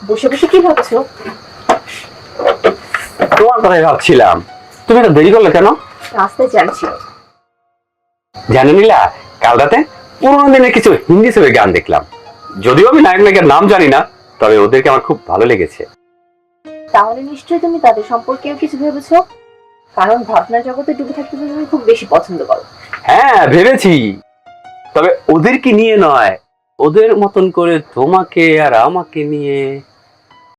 বসে বসে কি ভাবছো? তোমার কথাই ভাবছিলাম। তুমি তো দেরি করলে কেন? রাস্তায় জ্যাম ছিল। জানো নীলা, কাল রাতে পুরোনো দিনের কিছু হিন্দি ছবির গান দেখলাম। যদিও আমি নায়ক নায়িকার নাম জানি না, তবে ওদেরকে আমার খুব ভালো লেগেছে। তাহলে নিশ্চয়ই তুমি তাদের সম্পর্কেও কিছু ভেবেছো, কারণ ভাবনার জগতে ডুবে থাকতে তো তুমি খুব বেশি পছন্দ করো। হ্যাঁ ভেবেছি, তবে ওদেরকে নিয়ে নয়, ওদের মতন করে তোমাকে আর আমাকে নিয়ে।